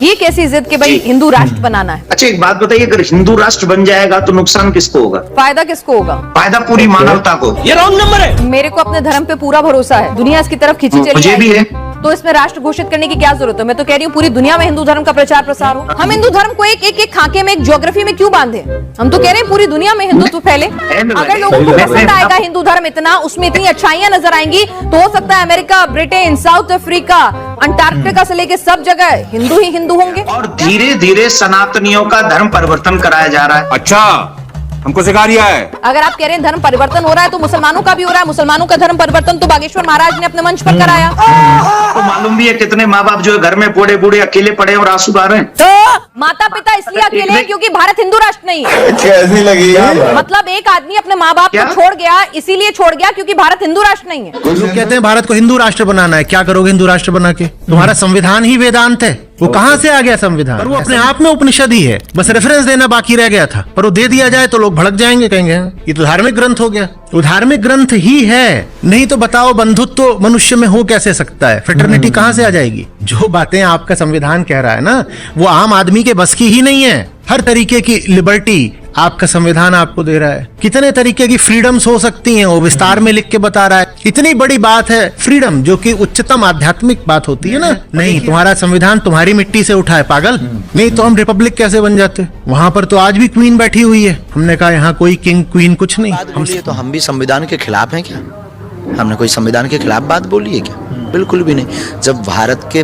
ये कैसी जिद कि भाई हिंदू राष्ट्र बनाना है? अच्छा एक बात बताइए, अगर हिंदू राष्ट्र बन जाएगा तो नुकसान किसको होगा? फायदा किसको होगा? फायदा पूरी मानवता को। ये रॉन्ग नंबर है। मेरे को अपने धर्म पे पूरा भरोसा है, दुनिया इसकी तरफ खींची चली मुझे भी है। तो इसमें राष्ट्र घोषित करने की क्या जरूरत है? मैं तो कह रही हूँ पूरी दुनिया में हिंदू धर्म का प्रचार प्रसार हो। हम हिंदू धर्म को एक खाके में, एक ज्योग्राफी में क्यों बांधे? हम तो कह रहे हैं पूरी दुनिया में हिंदुत्व फैले। अगर लोगों को पसंद आएगा हिंदू धर्म इतना, उसमें इतनी अच्छाइयां नजर आएंगी, तो हो सकता है America, Britain, south Africa, Antarctica से लेके सब जगह हिंदू ही हिंदू होंगे। और धीरे धीरे सनातनियों का धर्म परिवर्तन कराया जा रहा है। अच्छा, हमको सिखा रिया है। अगर आप कह रहे हैं धर्म परिवर्तन हो रहा है तो मुसलमानों का भी हो रहा है। मुसलमानों का धर्म परिवर्तन तो बागेश्वर महाराज ने अपने मंच पर कराया। तो मालूम भी है कितने माँ बाप जो है घर में बूढ़े बूढ़े अकेले पड़े और आंसू आ रहे हैं। तो माता पिता इसलिए अकेले हैं क्योंकि भारत हिंदू राष्ट्र नहीं है। कैसी लगी? मतलब एक आदमी अपने माँ बाप को छोड़ गया, इसीलिए छोड़ गया क्योंकि भारत हिंदू राष्ट्र नहीं है। कुछ लोग कहते हैं भारत को हिंदू राष्ट्र बनाना है। क्या करोगे हिंदू राष्ट्र बना के? तुम्हारा संविधान ही वेदांत है। वो कहाँ से आ गया संविधान? पर वो अपने आप में उपनिषद ही है, बस रेफरेंस देना बाकी रह गया था। पर वो दे दिया जाए तो लोग भड़क जाएंगे, कहेंगे ये तो धार्मिक ग्रंथ हो गया। वो धार्मिक ग्रंथ ही है। नहीं तो बताओ बंधुत्व तो मनुष्य में हो कैसे सकता है? फ्रेटर्निटी कहाँ से आ जाएगी? जो बातें आपका संविधान कह रहा है ना, वो आम आदमी के बस की ही नहीं है। हर तरीके की लिबर्टी आपका संविधान आपको दे रहा है। कितने तरीके की फ्रीडम्स हो सकती हैं वो विस्तार में लिख के बता रहा है। इतनी बड़ी बात है फ्रीडम, जो कि उच्चतम आध्यात्मिक बात होती है ना। नहीं, तुम्हारा संविधान तुम्हारी मिट्टी से उठा है पागल। नहीं तो हम रिपब्लिक कैसे बन जाते? वहां पर तो आज भी क्वीन बैठी हुई है। हमने कहा यहाँ कोई किंग क्वीन कुछ नहीं। तो हम भी संविधान के खिलाफ हैं क्या? हमने कोई संविधान के खिलाफ बात बोली है क्या? बिल्कुल भी नहीं। जब भारत के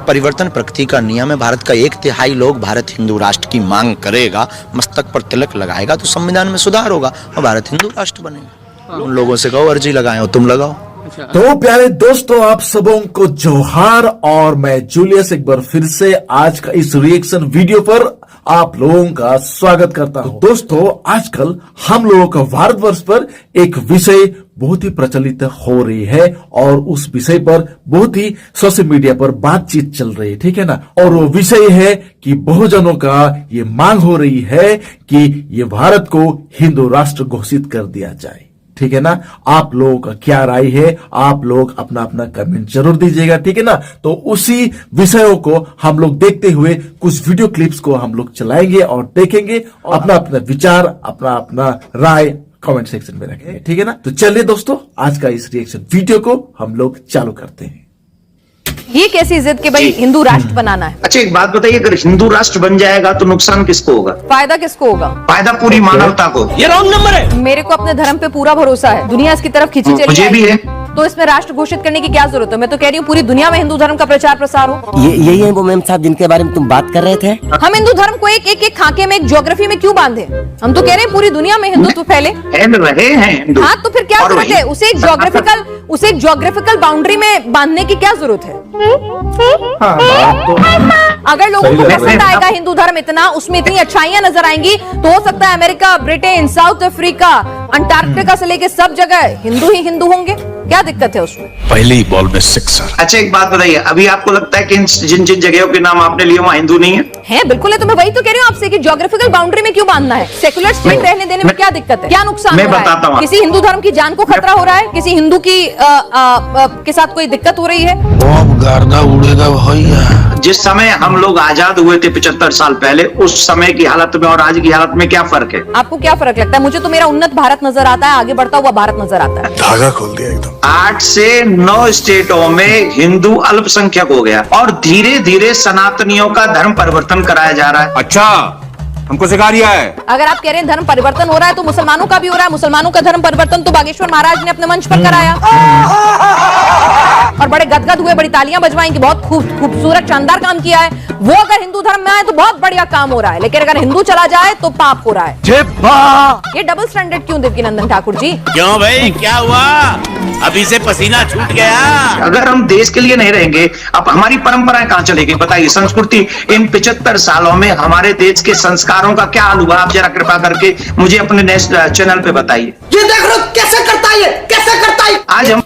परिवर्तन प्रगति का नियम है, भारत का 1/3 लोग भारत हिंदू राष्ट्र की मांग करेगा, मस्तक पर तिलक लगाएगा, तो संविधान में सुधार होगा और भारत हिंदू राष्ट्र बनेगा। उन लोगों से कहो अर्जी लगाए, तुम लगाओ। तो प्यारे दोस्तों, आप सबों को जोहार। और मैं जूलियस एक बार फिर से आज का इस रिएक्शन वीडियो पर आप लोगों का स्वागत करता हूं। दोस्तों, आजकल हम लोगों का भारतवर्ष पर एक विषय बहुत ही प्रचलित हो रही है और उस विषय पर बहुत ही सोशल मीडिया पर बातचीत चल रही है, ठीक है ना। और वो विषय है कि बहुजनों का ये मांग हो रही है कि ये भारत को हिंदू राष्ट्र घोषित कर दिया जाए, ठीक है ना। आप लोगों का क्या राय है? आप लोग अपना अपना कमेंट जरूर दीजिएगा, ठीक है ना। तो उसी विषयों को हम लोग देखते हुए कुछ वीडियो क्लिप्स को हम लोग चलाएंगे और देखेंगे, अपना अपना विचार, अपना अपना राय कमेंट सेक्शन में रखेंगे, ठीक है ना। तो चलिए दोस्तों, आज का इस रिएक्शन वीडियो को हम लोग चालू करते हैं। ये कैसी जिद कि भाई हिंदू राष्ट्र बनाना है? अच्छा एक बात बताइए, अगर हिंदू राष्ट्र बन जाएगा तो नुकसान किसको होगा? फायदा किसको होगा? फायदा पूरी मानवता को। ये रॉन्ग नंबर है। मेरे को अपने धर्म पे पूरा भरोसा है, दुनिया इसकी तरफ खींची चली मुझे भी है। तो इसमें राष्ट्र घोषित करने की क्या जरूरत है? मैं तो कह रही हूँ पूरी दुनिया में हिंदू धर्म का प्रचार प्रसार हो। यही है वो मैम साहब जिनके बारे में तुम बात कर रहे थे। हम हिंदू धर्म को एक खाके में, एक ज्योग्राफी में क्यों बांधे? हम तो कह रहे हैं पूरी दुनिया में हिंदुत्व फैले। रहे हैं हिंदू। हाँ, तो फिर क्या जरूरत है? उसे एक ज्योग्राफिकल बाउंड्री में बांधने की क्या जरूरत है? अगर लोगों को पसंद आएगा हिंदू धर्म इतना, उसमें इतनी अच्छाइयां नजर आएंगी, तो हो सकता है America, Britain, south Africa, Antarctica से लेके सब जगह हिंदू ही हिंदू होंगे। क्या दिक्कत है उसमें? पहले ही बॉल में सिक्सर। अच्छा एक बात बताइए, अभी आपको लगता है कि जिन जिन जगहों के नाम आपने लिए वहाँ हिंदू नहीं है? बिल्कुल है। तो मैं वही तो कह रही हूँ आपसे कि ज्योग्राफिकल बाउंड्री में क्यों बांधना है? सेकुलर स्टेट रहने देने में क्या दिक्कत है? क्या नुकसान हो रहा है? किसी हिंदू धर्म की जान को खतरा हो रहा है? किसी हिंदू की के साथ कोई दिक्कत हो रही है? गर्दा उड़ेगा भैया। जिस समय हम लोग आजाद हुए थे 75 साल पहले, उस समय की हालत में और आज की हालत में क्या फर्क है? आपको क्या फर्क लगता है? मुझे तो मेरा उन्नत भारत नजर आता है, आगे बढ़ता हुआ भारत नजर आता है। धागा खोल दिया एकदम। 8 से 9 स्टेटों में हिंदू अल्पसंख्यक हो गया और धीरे धीरे सनातनियों का धर्म परिवर्तन कराया जा रहा है। अच्छा, हमको सिखा रिया है। अगर आप कह रहे हैं धर्म परिवर्तन हो रहा है तो मुसलमानों का भी हो रहा है। मुसलमानों का धर्म परिवर्तन तो बागेश्वर महाराज ने अपने मंच पर कराया और बड़े गदगद हुए, बड़ी तालियां बजवाई कि बहुत खूबसूरत शानदार काम किया है। वो अगर हिंदू धर्म में आए तो बहुत बढ़िया काम हो रहा है, लेकिन अगर हिंदू चला जाए तो पाप हो रहा है। ये डबल स्टैंडर्ड क्यों देवकीनंदन ठाकुर जी? क्यों भाई, क्या हुआ? अभी से पसीना छूट गया। अगर हम देश के लिए नहीं रहेंगे, अब हमारी परंपराएं कहां चलेगी? बताइए, संस्कृति इन 75 सालों में हमारे देश के संस्कारों का क्या हाल हुआ? आप जरा कृपा करके मुझे अपने नेक्स्ट चैनल पे बताइए। ये देख लो कैसे करता है, कैसे करता है। आज हम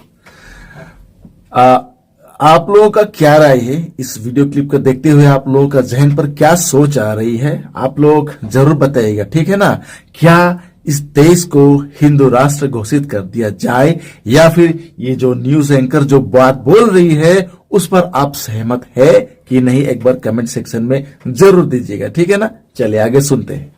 आप लोगों का क्या राय है इस वीडियो क्लिप को देखते हुए? आप लोगों का जहन पर क्या सोच आ रही है? आप लोग जरूर बताइएगा, ठीक है ना। क्या इस देश को हिंदू राष्ट्र घोषित कर दिया जाए, या फिर ये जो न्यूज एंकर जो बात बोल रही है उस पर आप सहमत है कि नहीं, एक बार कमेंट सेक्शन में जरूर दीजिएगा, ठीक है ना। चलिए आगे सुनते हैं।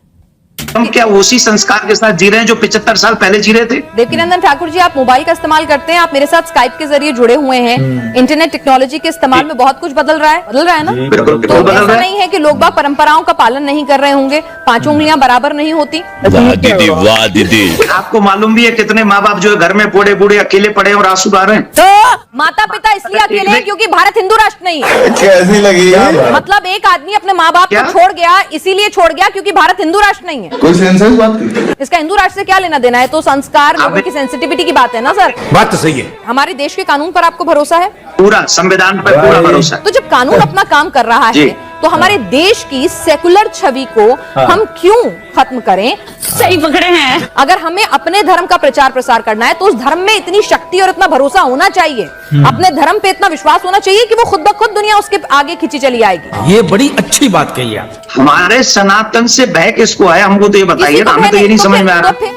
हम क्या उसी संस्कार के साथ जी रहे हैं जो 75 साल पहले जी रहे थे? देवकीनंदन ठाकुर जी, आप मोबाइल का इस्तेमाल करते हैं, आप मेरे साथ स्काइप के जरिए जुड़े हुए हैं। इंटरनेट टेक्नोलॉजी के इस्तेमाल में बहुत कुछ बदल रहा है ना। बिल्कुल तो बदल ऐसा रहा है। नहीं है कि लोग बाग परंपराओं का पालन नहीं कर रहे होंगे, 5 उंगलियां बराबर नहीं होती। वाह दीदी, वाह दीदी। आपको मालूम भी है कितने माँ बाप जो है घर में बूढ़े बूढ़े अकेले पड़े और आंसू गा रहे हैं? तो माता पिता इसलिए अकेले हैं क्योंकि भारत हिंदू राष्ट्र नहीं है। कैसी लगी मतलब एक आदमी अपने माँ बाप क्या? को छोड़ गया, इसीलिए छोड़ गया क्योंकि भारत हिंदू राष्ट्र नहीं है। कोई सेंस है इस बात की? इसका हिंदू राष्ट्र से क्या लेना देना है? तो संस्कार, लोगों की सेंसिटिविटी की बात है ना सर। बात तो सही है। हमारे देश के कानून पर आपको भरोसा है? पूरा संविधान पर पूरा भरोसा है। तो जब कानून अपना काम कर रहा जी। है तो हमारे देश की सेकुलर छवि को हम क्यों खत्म करें? सही पकड़े हैं। अगर हमें अपने धर्म का प्रचार प्रसार करना है तो उस धर्म में इतनी शक्ति और इतना भरोसा होना चाहिए, अपने धर्म पे इतना विश्वास होना चाहिए कि वो खुद ब खुद दुनिया उसके आगे खींची चली आएगी। ये बड़ी अच्छी बात कही आप। हमारे सनातन से भय किसको है, हमको तो ये बताइए ना, हमें तो ये नहीं समझ में आ रहा।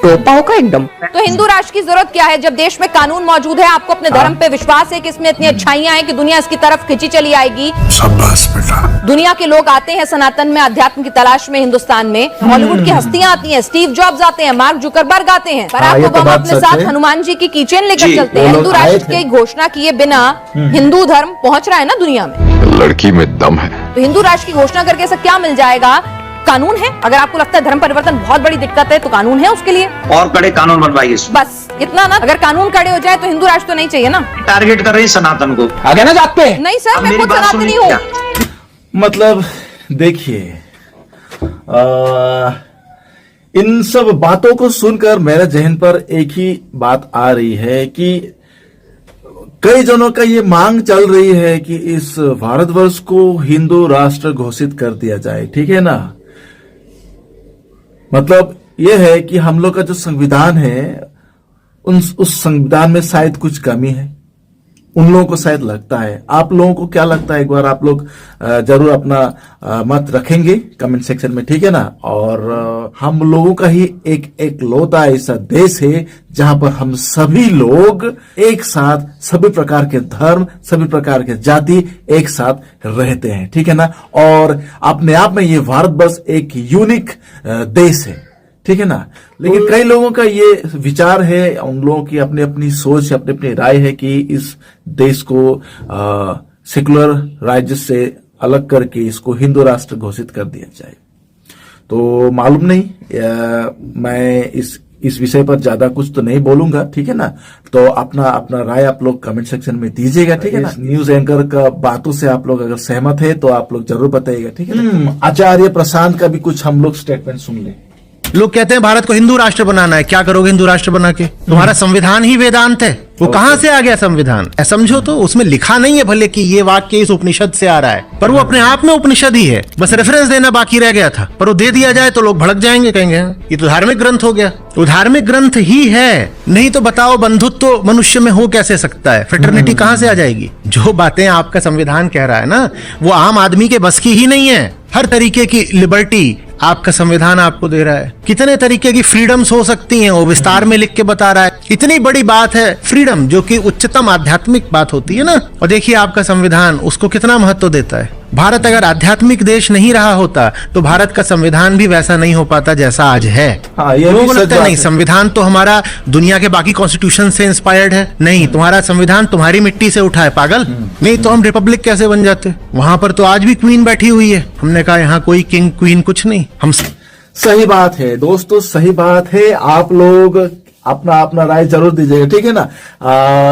टोपा होगा एकदम। तो हिंदू राष्ट्र की जरूरत क्या है जब देश में कानून मौजूद है? आपको अपने धर्म पे विश्वास है कि इसमें इतनी अच्छाइयां हैं कि दुनिया इसकी तरफ खींची चली आएगी। शाबाश बेटा। दुनिया के लोग आते हैं सनातन में, अध्यात्म की तलाश में हिंदुस्तान में। हॉलीवुड की हस्तियां आती हैं, स्टीव जॉब्स आते हैं, मार्क जुकरबर्ग आते हैं। बराक ये तो ओबामा बात अपने सच साथ है। हनुमान जी की कीचेन लेकर जी, चलते वो हैं। लोग हिंदू आए राष्ट्र थे। की घोषणा किए बिना हिंदू धर्म पहुंच रहा है ना दुनिया में। लड़की में दम है। तो हिंदू राष्ट्र की घोषणा करके ऐसा क्या मिल जाएगा? कानून है। अगर आपको लगता है धर्म परिवर्तन बहुत बड़ी दिक्कत है तो कानून है उसके लिए, और कड़े कानून बनवाइए। बस इतना ना। अगर कानून कड़े हो जाए तो हिंदू राष्ट्र तो नहीं चाहिए ना। टारगेट कर रही है सनातन को। आगे ना जात पे। नहीं सर, अब मैं मेरी खुद बात सनातनी सुनिए हूँ। क्या? मतलब देखिए, इन सब बातों को सुनकर मेरे जहन पर एक ही बात आ रही है कि कई जनों का ये मांग चल रही है कि इस भारतवर्ष को हिंदू राष्ट्र घोषित कर दिया जाए, ठीक है ना। मतलब ये है कि हम लोग का जो संविधान है उस संविधान में शायद कुछ कमी है, उन लोगों को शायद लगता है। आप लोगों को क्या लगता है? एक बार आप लोग जरूर अपना मत रखेंगे कमेंट सेक्शन में, ठीक है ना। और हम लोगों का ही एक लौता ऐसा देश है जहां पर हम सभी लोग एक साथ, सभी प्रकार के धर्म, सभी प्रकार के जाति एक साथ रहते हैं, ठीक है ना। और अपने आप में ये भारतवर्ष एक यूनिक देश है, ठीक है ना। लेकिन कई लोगों का ये विचार है, उन लोगों की अपनी अपनी सोच, अपनी अपनी राय है कि इस देश को सेकुलर राज्य से अलग करके इसको हिंदू राष्ट्र घोषित कर दिया जाए। तो मालूम नहीं, मैं इस विषय पर ज्यादा कुछ तो नहीं बोलूंगा, ठीक है ना। तो अपना राय आप लोग कमेंट सेक्शन में दीजिएगा, ठीक है ना। न्यूज एंकर का बातों से आप लोग अगर सहमत है तो आप लोग जरूर बताइएगा, ठीक है ना। आचार्य प्रशांत का भी कुछ हम लोग स्टेटमेंट सुन ले। लोग कहते हैं भारत को हिंदू राष्ट्र बनाना है, क्या करोगे हिंदू राष्ट्र बना के? तुम्हारा संविधान ही वेदांत है, वो कहां से आ गया संविधान? समझो तो उसमें लिखा नहीं है भले कि ये वाक्य इस उपनिषद से आ रहा है, पर वो अपने आप में उपनिषद ही है, बस रेफरेंस देना बाकी रह गया था। पर वो दे दिया जाए तो लोग भड़क जाएंगे, कहेंगे ये तो धार्मिक ग्रंथ हो गया। वो धार्मिक ग्रंथ ही है, नहीं तो बताओ बंधुत्व तो मनुष्य में हो कैसे सकता है? फ्रेटर्निटी कहां से आ जाएगी? जो बातें आपका संविधान कह रहा है ना, वो आम आदमी के बस की ही नहीं है। हर तरीके की लिबर्टी आपका संविधान आपको दे रहा है। कितने तरीके की फ्रीडम्स हो सकती हैं वो विस्तार में लिख के बता रहा है। इतनी बड़ी बात है फ्रीडम, जो कि उच्चतम आध्यात्मिक बात होती है ना। और देखिए आपका संविधान उसको कितना महत्व देता है। भारत अगर आध्यात्मिक देश नहीं रहा होता तो भारत का संविधान भी वैसा नहीं हो पाता जैसा आज है। हाँ, ये लोगों भी को सच लगता है बात नहीं, है। संविधान तो हमारा दुनिया के बाकी कॉन्स्टिट्यूशन से इंस्पायर्ड है। नहीं, तुम्हारा संविधान तुम्हारी मिट्टी से उठा है, पागल। नहीं तो हम रिपब्लिक कैसे बन जाते? वहां पर तो आज भी क्वीन बैठी हुई है। हमने कहा यहाँ कोई किंग क्वीन कुछ नहीं, हम सही बात है दोस्तों, सही बात है। आप लोग अपना राय जरूर दीजिएगा, ठीक है ना।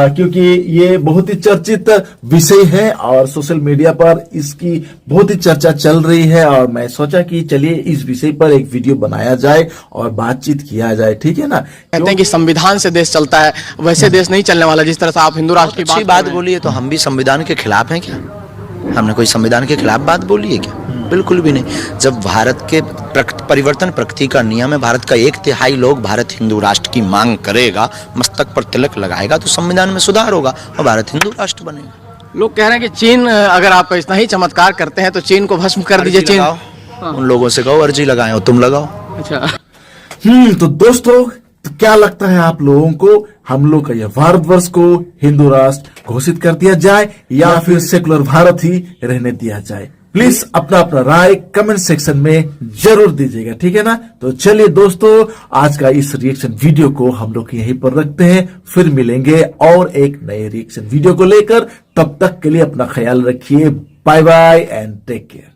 क्योंकि ये बहुत ही चर्चित विषय है और सोशल मीडिया पर इसकी बहुत ही चर्चा चल रही है। और मैं सोचा कि चलिए इस विषय पर एक वीडियो बनाया जाए और बातचीत किया जाए, ठीक है ना। कहते हैं कि संविधान से देश चलता है, वैसे देश नहीं चलने वाला जिस तरह से आप हिंदू राष्ट्र की अच्छी बात बोली है। तो हम भी संविधान के खिलाफ हैं क्या? हमने कोई संविधान के खिलाफ बात बोली है क्या? बिल्कुल भी नहीं। जब भारत के परिवर्तन प्रकृति का नियम है, भारत का 1/3 लोग भारत हिंदू राष्ट्र की मांग करेगा, मस्तक पर तिलक लगाएगा, तो संविधान में सुधार होगा और भारत हिंदू राष्ट्र बनेगा। लोग कह रहे हैं कि चीन, अगर आप इतना ही चमत्कार करते हैं तो चीन को भस्म कर दीजिए। चीन उन लोगों से कहो अर्जी लगाए, तुम लगाओ। अच्छा, तो दोस्तों तो क्या लगता है आप लोगों को, हम लोग का यह भारतवर्ष को हिंदू राष्ट्र घोषित कर दिया जाए या फिर सेकुलर भारत ही रहने दिया जाए? प्लीज अपना अपना राय कमेंट सेक्शन में जरूर दीजिएगा, ठीक है ना। तो चलिए दोस्तों, आज का इस रिएक्शन वीडियो को हम लोग यहीं पर रखते हैं, फिर मिलेंगे और एक नए रिएक्शन वीडियो को लेकर। तब तक के लिए अपना ख्याल रखिए। Bye bye and take care.